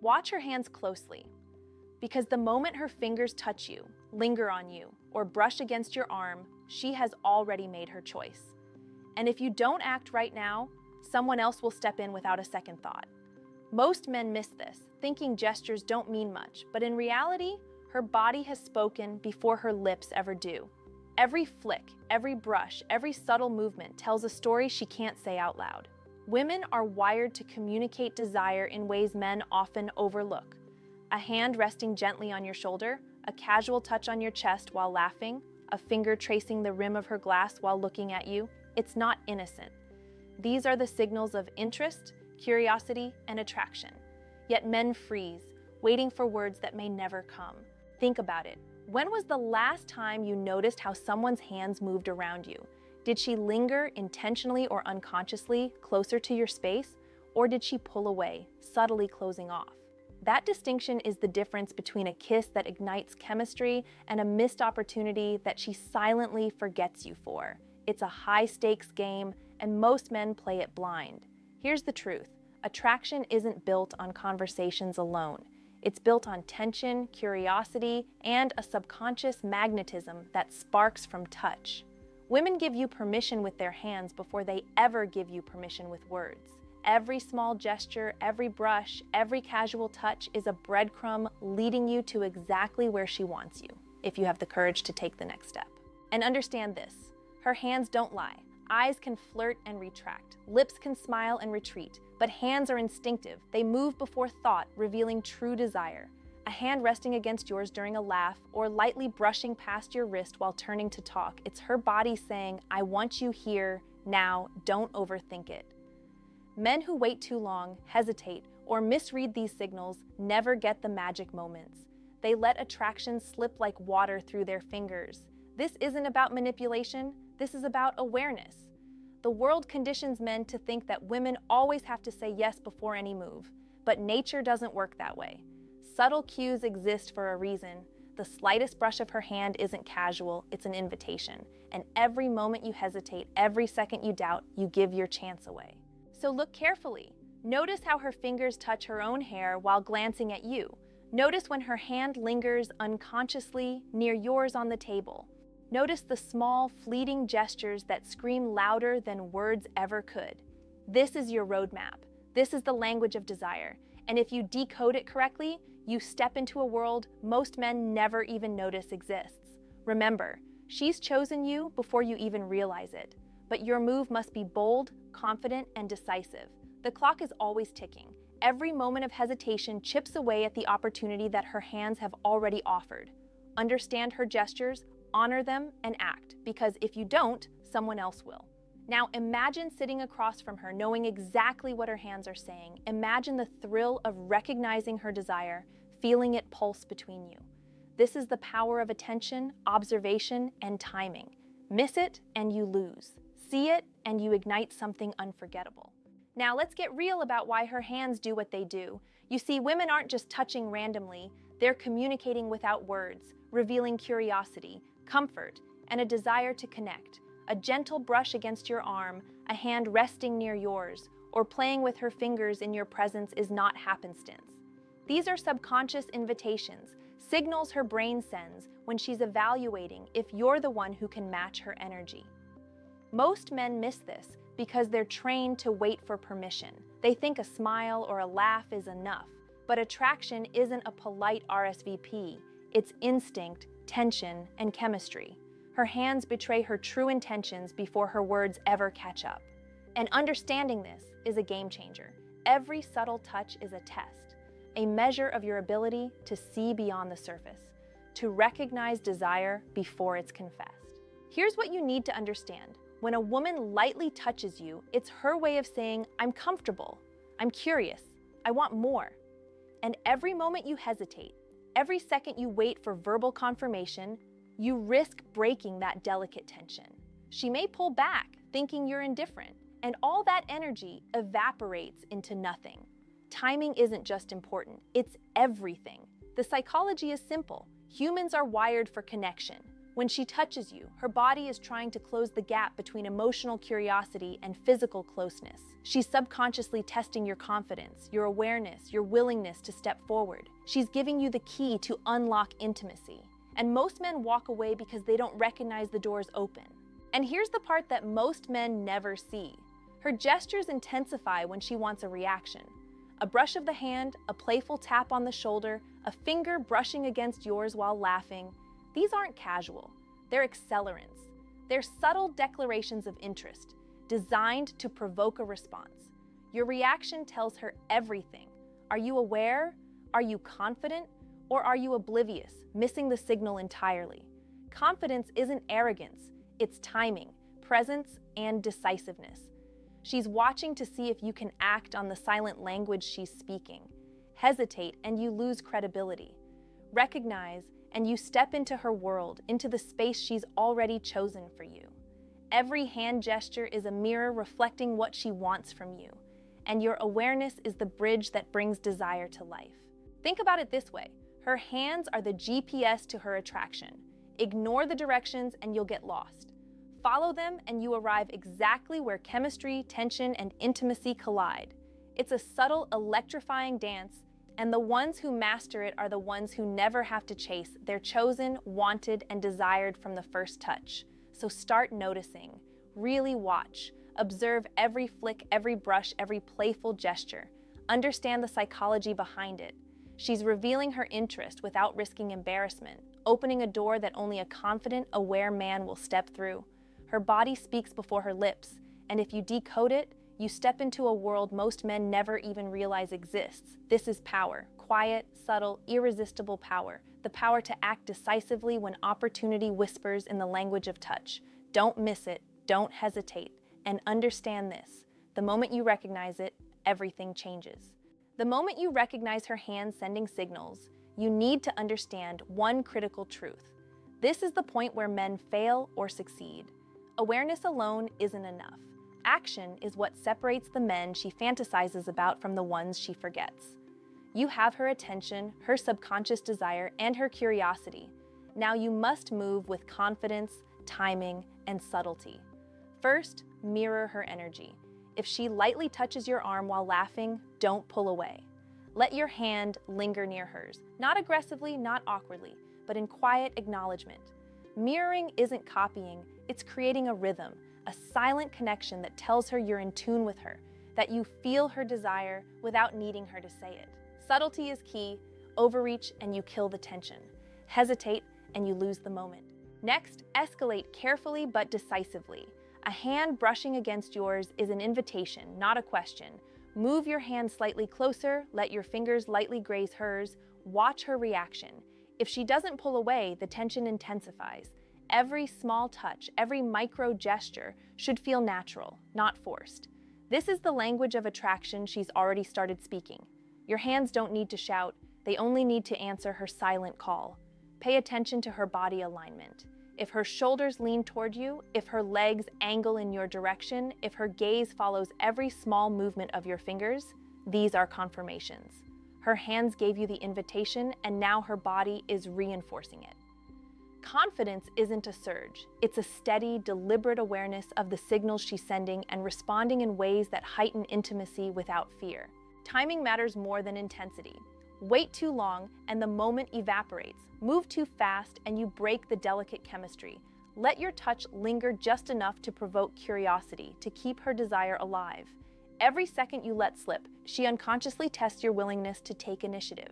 Watch her hands closely, because the moment her fingers touch you, linger on you, or brush against your arm, she has already made her choice. And if you don't act right now, someone else will step in without a second thought. Most men miss this, thinking gestures don't mean much, but in reality, her body has spoken before her lips ever do. Every flick, every brush, every subtle movement tells a story she can't say out loud. Women are wired to communicate desire in ways men often overlook. A hand resting gently on your shoulder, a casual touch on your chest while laughing, a finger tracing the rim of her glass while looking at you, it's not innocent. These are the signals of interest, curiosity, and attraction. Yet men freeze, waiting for words that may never come. Think about it. When was the last time you noticed how someone's hands moved around you? Did she linger intentionally or unconsciously closer to your space, or did she pull away, subtly closing off? That distinction is the difference between a kiss that ignites chemistry and a missed opportunity that she silently forgets you for. It's a high-stakes game, and most men play it blind. Here's the truth. Attraction isn't built on conversations alone. It's built on tension, curiosity, and a subconscious magnetism that sparks from touch. Women give you permission with their hands before they ever give you permission with words. Every small gesture, every brush, every casual touch is a breadcrumb leading you to exactly where she wants you, if you have the courage to take the next step. And understand this, her hands don't lie. Eyes can flirt and retract, lips can smile and retreat, but hands are instinctive. They move before thought, revealing true desire. A hand resting against yours during a laugh or lightly brushing past your wrist while turning to talk, it's her body saying, I want you here, now, don't overthink it. Men who wait too long, hesitate, or misread these signals never get the magic moments. They let attraction slip like water through their fingers. This isn't about manipulation, this is about awareness. The world conditions men to think that women always have to say yes before any move, but nature doesn't work that way. Subtle cues exist for a reason. The slightest brush of her hand isn't casual, it's an invitation. And every moment you hesitate, every second you doubt, you give your chance away. So look carefully. Notice how her fingers touch her own hair while glancing at you. Notice when her hand lingers unconsciously near yours on the table. Notice the small, fleeting gestures that scream louder than words ever could. This is your roadmap. This is the language of desire. And if you decode it correctly, you step into a world most men never even notice exists. Remember, she's chosen you before you even realize it. But your move must be bold, confident, and decisive. The clock is always ticking. Every moment of hesitation chips away at the opportunity that her hands have already offered. Understand her gestures, honor them, and act, because if you don't, someone else will. Now imagine sitting across from her knowing exactly what her hands are saying. Imagine the thrill of recognizing her desire, feeling it pulse between you. This is the power of attention, observation, and timing. Miss it, and you lose. See it, and you ignite something unforgettable. Now let's get real about why her hands do what they do. You see, women aren't just touching randomly, they're communicating without words, revealing curiosity, comfort, and a desire to connect. A gentle brush against your arm, a hand resting near yours, or playing with her fingers in your presence is not happenstance. These are subconscious invitations, signals her brain sends when she's evaluating if you're the one who can match her energy. Most men miss this because they're trained to wait for permission. They think a smile or a laugh is enough, but attraction isn't a polite RSVP. It's instinct, tension, and chemistry. Her hands betray her true intentions before her words ever catch up. And understanding this is a game changer. Every subtle touch is a test, a measure of your ability to see beyond the surface, to recognize desire before it's confessed. Here's what you need to understand. When a woman lightly touches you, it's her way of saying, I'm comfortable, I'm curious, I want more. And every moment you hesitate, every second you wait for verbal confirmation, you risk breaking that delicate tension. She may pull back, thinking you're indifferent, and all that energy evaporates into nothing. Timing isn't just important, it's everything. The psychology is simple. Humans are wired for connection. When she touches you, her body is trying to close the gap between emotional curiosity and physical closeness. She's subconsciously testing your confidence, your awareness, your willingness to step forward. She's giving you the key to unlock intimacy. And most men walk away because they don't recognize the doors open. And here's the part that most men never see. Her gestures intensify when she wants a reaction. A brush of the hand, a playful tap on the shoulder, a finger brushing against yours while laughing. These aren't casual. They're accelerants. They're subtle declarations of interest, designed to provoke a response. Your reaction tells her everything. Are you aware? Are you confident? Or are you oblivious, missing the signal entirely? Confidence isn't arrogance. It's timing, presence, and decisiveness. She's watching to see if you can act on the silent language she's speaking. Hesitate and you lose credibility. Recognize and you step into her world, into the space she's already chosen for you. Every hand gesture is a mirror reflecting what she wants from you, and your awareness is the bridge that brings desire to life. Think about it this way. Her hands are the GPS to her attraction. Ignore the directions and you'll get lost. Follow them and you arrive exactly where chemistry, tension, and intimacy collide. It's a subtle, electrifying dance, and the ones who master it are the ones who never have to chase. They're chosen, wanted, and desired from the first touch. So start noticing. Really watch. Observe every flick, every brush, every playful gesture. Understand the psychology behind it. She's revealing her interest without risking embarrassment, opening a door that only a confident, aware man will step through. Her body speaks before her lips, and if you decode it, you step into a world most men never even realize exists. This is power. Quiet, subtle, irresistible power. The power to act decisively when opportunity whispers in the language of touch. Don't miss it. Don't hesitate. And understand this. The moment you recognize it, everything changes. The moment you recognize her hands sending signals, you need to understand one critical truth. This is the point where men fail or succeed. Awareness alone isn't enough. Action is what separates the men she fantasizes about from the ones she forgets. You have her attention, her subconscious desire, and her curiosity. Now you must move with confidence, timing, and subtlety. First, mirror her energy. If she lightly touches your arm while laughing, don't pull away. Let your hand linger near hers, not aggressively, not awkwardly, but in quiet acknowledgement. Mirroring isn't copying, it's creating a rhythm, a silent connection that tells her you're in tune with her, that you feel her desire without needing her to say it. Subtlety is key. Overreach and you kill the tension. Hesitate and you lose the moment. Next, escalate carefully but decisively. A hand brushing against yours is an invitation, not a question. Move your hand slightly closer, let your fingers lightly graze hers, watch her reaction. If she doesn't pull away, the tension intensifies. Every small touch, every micro gesture should feel natural, not forced. This is the language of attraction she's already started speaking. Your hands don't need to shout, they only need to answer her silent call. Pay attention to her body alignment. If her shoulders lean toward you, if her legs angle in your direction, if her gaze follows every small movement of your fingers, these are confirmations. Her hands gave you the invitation, and now her body is reinforcing it. Confidence isn't a surge. It's a steady, deliberate awareness of the signals she's sending and responding in ways that heighten intimacy without fear. Timing matters more than intensity. Wait too long and the moment evaporates. Move too fast and you break the delicate chemistry. Let your touch linger just enough to provoke curiosity, to keep her desire alive. Every second you let slip, she unconsciously tests your willingness to take initiative.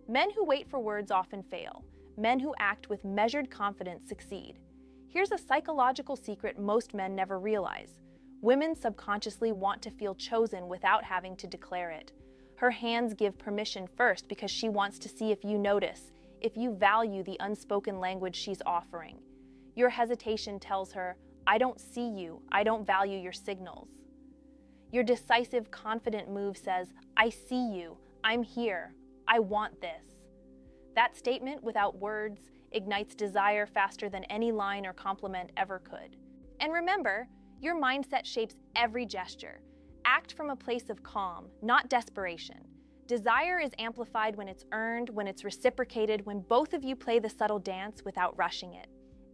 Men who wait for words often fail. Men who act with measured confidence succeed. Here's a psychological secret most men never realize. Women subconsciously want to feel chosen without having to declare it. Her hands give permission first because she wants to see if you notice, if you value the unspoken language she's offering. Your hesitation tells her, I don't see you, I don't value your signals. Your decisive, confident move says, I see you, I'm here, I want this. That statement, without words, ignites desire faster than any line or compliment ever could. And remember, your mindset shapes every gesture. Act from a place of calm, not desperation. Desire is amplified when it's earned, when it's reciprocated, when both of you play the subtle dance without rushing it.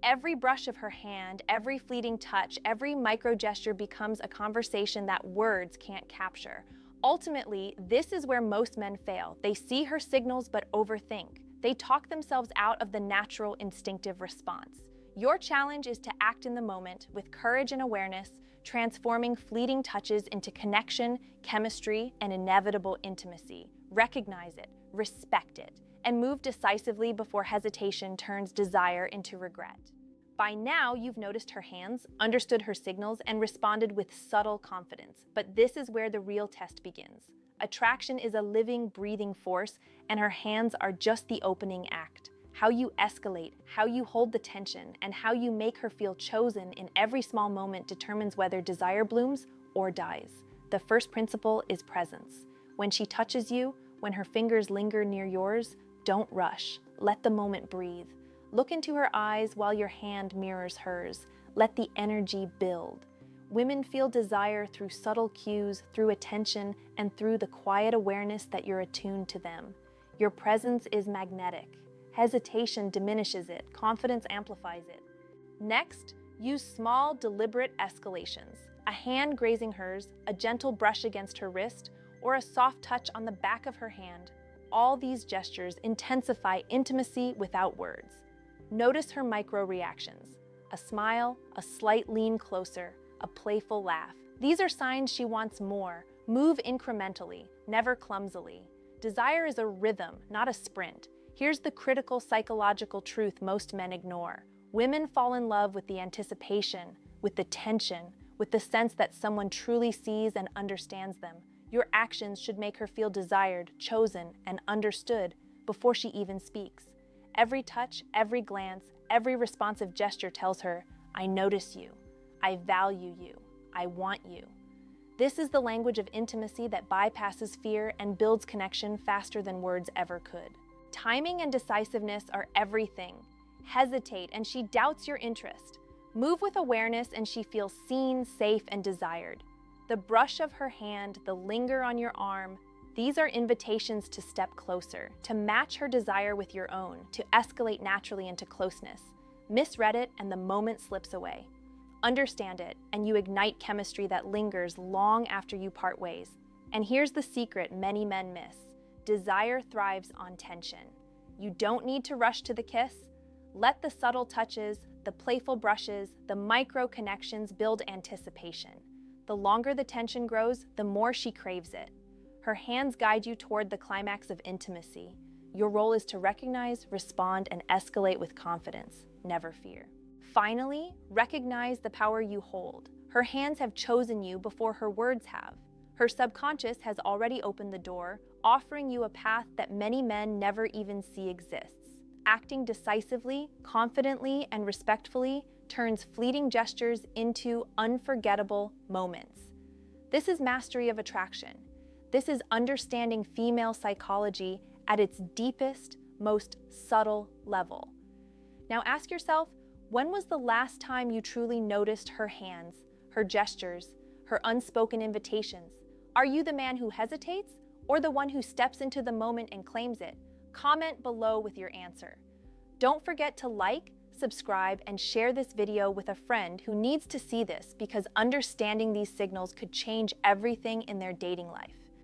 every brush of her hand, every fleeting touch, every micro gesture becomes a conversation that words can't capture. Ultimately, this is where most men fail. They see her signals but overthink. They talk themselves out of the natural instinctive response. Your challenge is to act in the moment with courage and awareness, transforming fleeting touches into connection, chemistry, and inevitable intimacy. Recognize it, respect it, and move decisively before hesitation turns desire into regret. By now, you've noticed her hands, understood her signals, and responded with subtle confidence. But this is where the real test begins. Attraction is a living, breathing force, and her hands are just the opening act. How you escalate, how you hold the tension, and how you make her feel chosen in every small moment determines whether desire blooms or dies. The first principle is presence. When she touches you, when her fingers linger near yours, don't rush. Let the moment breathe. Look into her eyes while your hand mirrors hers. Let the energy build. Women feel desire through subtle cues, through attention, and through the quiet awareness that you're attuned to them. Your presence is magnetic. Hesitation diminishes it. Confidence amplifies it. Next, use small, deliberate escalations. A hand grazing hers, a gentle brush against her wrist, or a soft touch on the back of her hand. All these gestures intensify intimacy without words. Notice her micro reactions. A smile, a slight lean closer, a playful laugh. These are signs she wants more. Move incrementally, never clumsily. Desire is a rhythm, not a sprint. Here's the critical psychological truth most men ignore. Women fall in love with the anticipation, with the tension, with the sense that someone truly sees and understands them. Your actions should make her feel desired, chosen, and understood before she even speaks. Every touch, every glance, every responsive gesture tells her, I notice you, I value you, I want you. This is the language of intimacy that bypasses fear and builds connection faster than words ever could. Timing and decisiveness are everything. Hesitate and she doubts your interest. Move with awareness and she feels seen, safe, and desired. The brush of her hand, the linger on your arm, these are invitations to step closer, to match her desire with your own, to escalate naturally into closeness. Misread it and the moment slips away. Understand it and you ignite chemistry that lingers long after you part ways. And here's the secret many men miss. Desire thrives on tension. You don't need to rush to the kiss. Let the subtle touches, the playful brushes, the micro connections build anticipation. The longer the tension grows, the more she craves it. Her hands guide you toward the climax of intimacy. Your role is to recognize, respond, and escalate with confidence, never fear. Finally, recognize the power you hold. Her hands have chosen you before her words have. Her subconscious has already opened the door, offering you a path that many men never even see exists. Acting decisively, confidently, and respectfully turns fleeting gestures into unforgettable moments. This is mastery of attraction. This is understanding female psychology at its deepest, most subtle level. Now ask yourself, when was the last time you truly noticed her hands, her gestures, her unspoken invitations? Are you the man who hesitates or the one who steps into the moment and claims it? Comment below with your answer. Don't forget to like, subscribe, and share this video with a friend who needs to see this because understanding these signals could change everything in their dating life.